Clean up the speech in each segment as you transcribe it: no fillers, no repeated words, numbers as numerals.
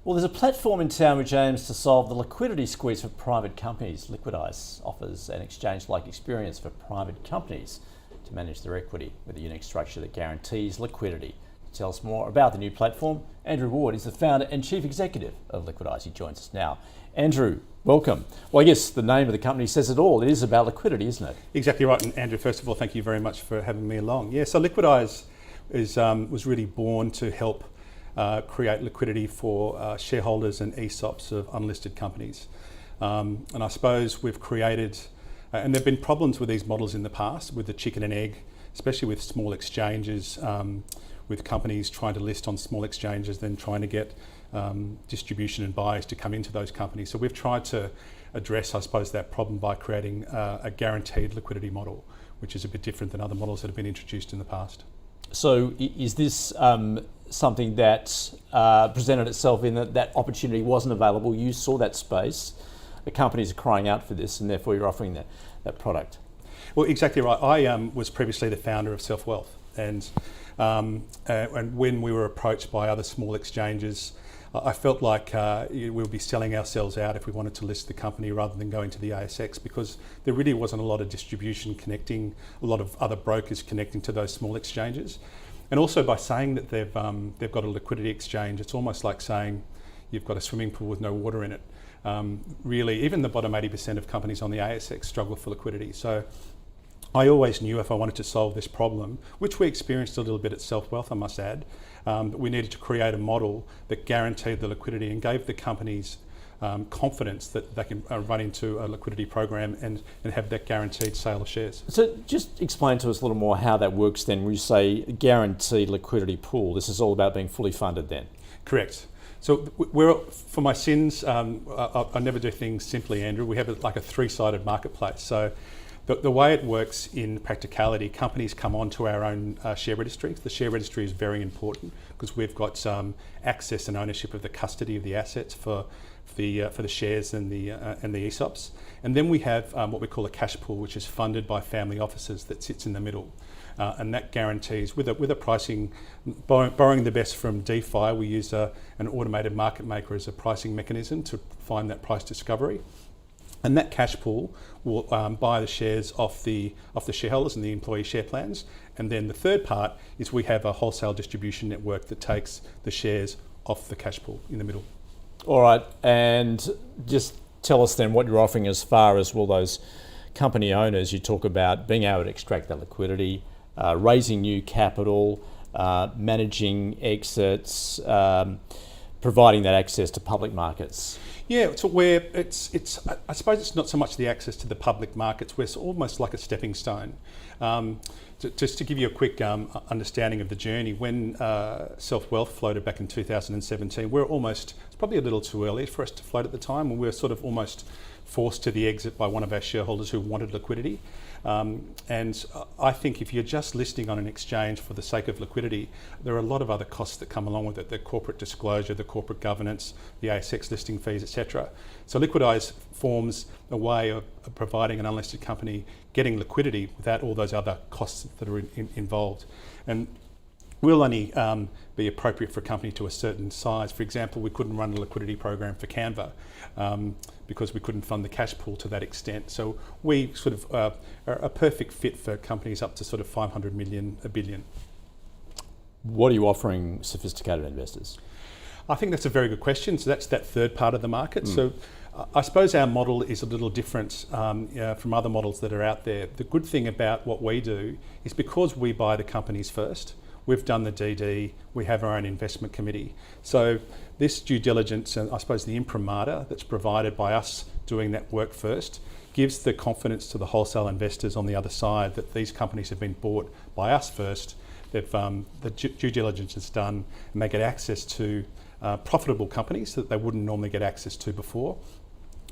Well, there's a platform in town which aims to solve the liquidity squeeze for private companies. Liquidize offers an exchange-like experience for private companies to manage their equity with a unique structure that guarantees liquidity. To tell us more about the new platform, Andrew Ward is the founder and chief executive of Liquidize. He joins us now. Andrew, welcome. Well, I guess the name of the company says it all. It is about liquidity, isn't it? Exactly right. And Andrew, first of all, thank you very much for having me along. Yeah, so Liquidize was really born to help create liquidity for shareholders and ESOPs of unlisted companies. And I suppose we've created, and there have been problems with these models in the past with the chicken and egg, especially with small exchanges, with companies trying to list on small exchanges, then trying to get distribution and buyers to come into those companies. So we've tried to address, I suppose, that problem by creating a guaranteed liquidity model, which is a bit different than other models that have been introduced in the past. So is this something that presented itself in that opportunity wasn't available? You saw that space. The companies are crying out for this, and therefore you're offering that product. Well, exactly right. I was previously the founder of Self Wealth, and when we were approached by other small exchanges, I felt like we would be selling ourselves out if we wanted to list the company rather than going to the ASX, because there really wasn't a lot of distribution connecting, a lot of other brokers connecting to those small exchanges. And also by saying that they've got a liquidity exchange, it's almost like saying you've got a swimming pool with no water in it. Really, even the bottom 80% of companies on the ASX struggle for liquidity. So I always knew if I wanted to solve this problem, which we experienced a little bit at Self Wealth, I must add, that we needed to create a model that guaranteed the liquidity and gave the companies confidence that they can run into a liquidity program and have that guaranteed sale of shares. So just explain to us a little more how that works then. When you say guaranteed liquidity pool, this is all about being fully funded then? Correct. So for my sins, I never do things simply, Andrew. We have like a three-sided marketplace. So the way it works in practicality, companies come onto our own share registry. The share registry is very important because we've got access and ownership of the custody of the assets for the shares and the ESOPs. And then we have what we call a cash pool, which is funded by family offices that sits in the middle. And that guarantees, with a pricing, borrowing the best from DeFi, we use an automated market maker as a pricing mechanism to find that price discovery. And that cash pool will buy the shares off the shareholders and the employee share plans. And then the third part is we have a wholesale distribution network that takes the shares off the cash pool in the middle. All right, and just tell us then what you're offering as far as, well, those company owners, you talk about being able to extract that liquidity, raising new capital, managing exits, providing that access to public markets. Yeah, so I suppose it's not so much the access to the public markets, we're almost like a stepping stone. Just to give you a quick understanding of the journey, when Self Wealth floated back in 2017, it's probably a little too early for us to float at the time, and we were sort of almost forced to the exit by one of our shareholders who wanted liquidity. And I think if you're just listing on an exchange for the sake of liquidity, there are a lot of other costs that come along with it, the corporate disclosure, the corporate governance, the ASX listing fees, etc. So Liquidize forms a way of providing an unlisted company getting liquidity without all those other costs that are involved. And will only be appropriate for a company to a certain size. For example, we couldn't run a liquidity program for Canva because we couldn't fund the cash pool to that extent. So we sort of are a perfect fit for companies up to sort of 500 million, a billion. What are you offering sophisticated investors? I think that's a very good question. So that's that third part of the market. So I suppose our model is a little different from other models that are out there. The good thing about what we do is because we buy the companies first, we've done the DD, we have our own investment committee. So this due diligence and I suppose the imprimatur that's provided by us doing that work first gives the confidence to the wholesale investors on the other side that these companies have been bought by us first. They've, the due diligence is done and they get access to profitable companies that they wouldn't normally get access to before,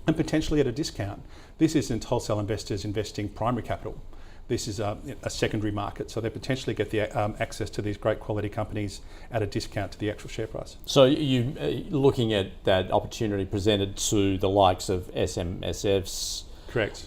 and potentially at a discount. This isn't wholesale investors investing primary capital. This is a secondary market, so they potentially get the access to these great quality companies at a discount to the actual share price. So you looking at that opportunity presented to the likes of SMSFs, correct,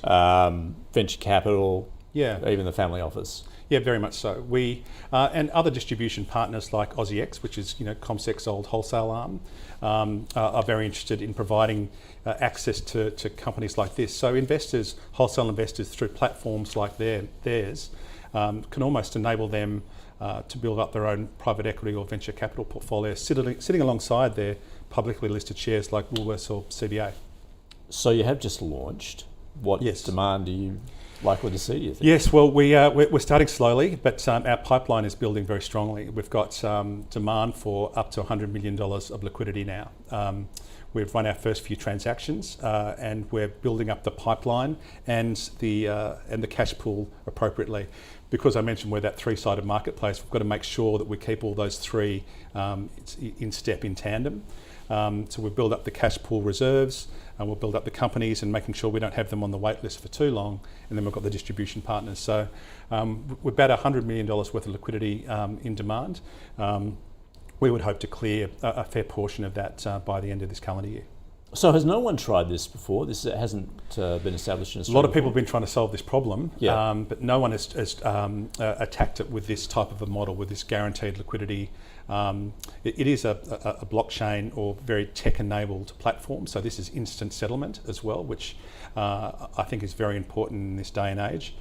venture capital, yeah, even the family office. Yeah, very much so. We and other distribution partners like AussieX, which is CommSec's old wholesale arm, are very interested in providing access to companies like this. So investors, wholesale investors, through platforms like theirs, can almost enable them to build up their own private equity or venture capital portfolio, sitting alongside their publicly listed shares like Woolworths or CBA. So you have just launched. What Yes. demand are you likely to see, do you think? Yes, well, we're starting slowly, but our pipeline is building very strongly. We've got demand for up to $100 million of liquidity now. We've run our first few transactions, and we're building up the pipeline and the cash pool appropriately. Because I mentioned we're that three-sided marketplace, we've got to make sure that we keep all those three in step, in tandem. So we'll build up the cash pool reserves, and we'll build up the companies and making sure we don't have them on the wait list for too long, and then we've got the distribution partners. So we're about $100 million worth of liquidity in demand. We would hope to clear a fair portion of that by the end of this calendar year. So has no one tried this before? This hasn't been established in Australia. A lot of people have been trying to solve this problem, Yeah. but no one has attacked it with this type of a model, with this guaranteed liquidity. It is a blockchain or very tech-enabled platform, so this is instant settlement as well, which I think is very important in this day and age.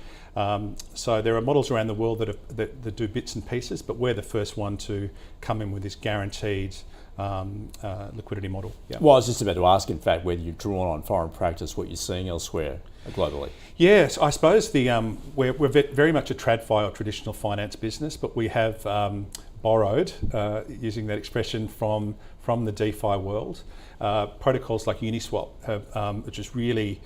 So there are models around the world that do bits and pieces, but we're the first one to come in with this guaranteed liquidity model. Yeah. Well, I was just about to ask, in fact, whether you've drawn on foreign practice, what you're seeing elsewhere globally. Yes, I suppose we're very much a TradFi or traditional finance business, but we have borrowed, using that expression, from the DeFi world. Protocols like Uniswap have, which is really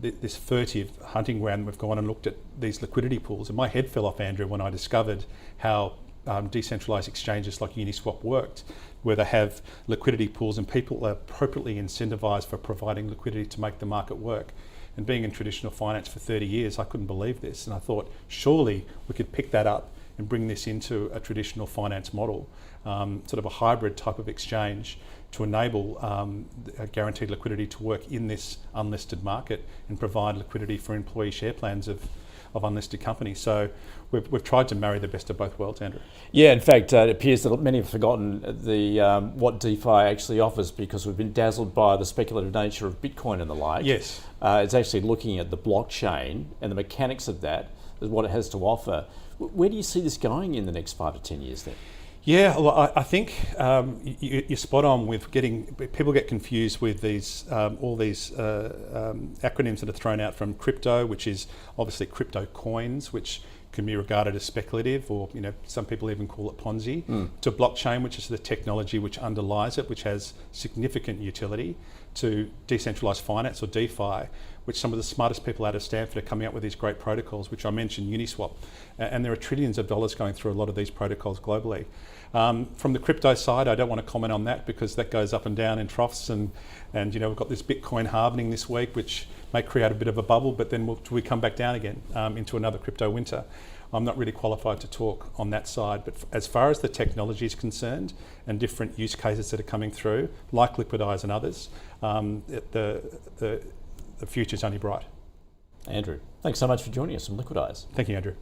this furtive hunting ground. We've gone and looked at these liquidity pools, and my head fell off, Andrew, when I discovered how decentralised exchanges like Uniswap worked, where they have liquidity pools and people are appropriately incentivised for providing liquidity to make the market work. And being in traditional finance for 30 years, I couldn't believe this. And I thought, surely we could pick that up and bring this into a traditional finance model, sort of a hybrid type of exchange to enable a guaranteed liquidity to work in this unlisted market and provide liquidity for employee share plans of unlisted companies. So we've tried to marry the best of both worlds, Andrew. Yeah, in fact, it appears that many have forgotten what DeFi actually offers, because we've been dazzled by the speculative nature of Bitcoin and the like. Yes. It's actually looking at the blockchain and the mechanics of that, is what it has to offer. Where do you see this going in the next 5 to 10 years then? Yeah, well, I think you're spot on with people get confused with these all these acronyms that are thrown out, from crypto, which is obviously crypto coins, which can be regarded as speculative, or some people even call it Ponzi, to blockchain, which is the technology which underlies it, which has significant utility, to decentralized finance or DeFi, which some of the smartest people out of Stanford are coming up with these great protocols, which I mentioned, Uniswap, and there are trillions of dollars going through a lot of these protocols globally. From the crypto side, I don't want to comment on that because that goes up and down in troughs, and we've got this Bitcoin halvening this week, which may create a bit of a bubble, but then we come back down again into another crypto winter. I'm not really qualified to talk on that side, but as far as the technology is concerned and different use cases that are coming through, like Liquidize and others, the future's only bright. Andrew, thanks so much for joining us from Liquidize. Thank you, Andrew.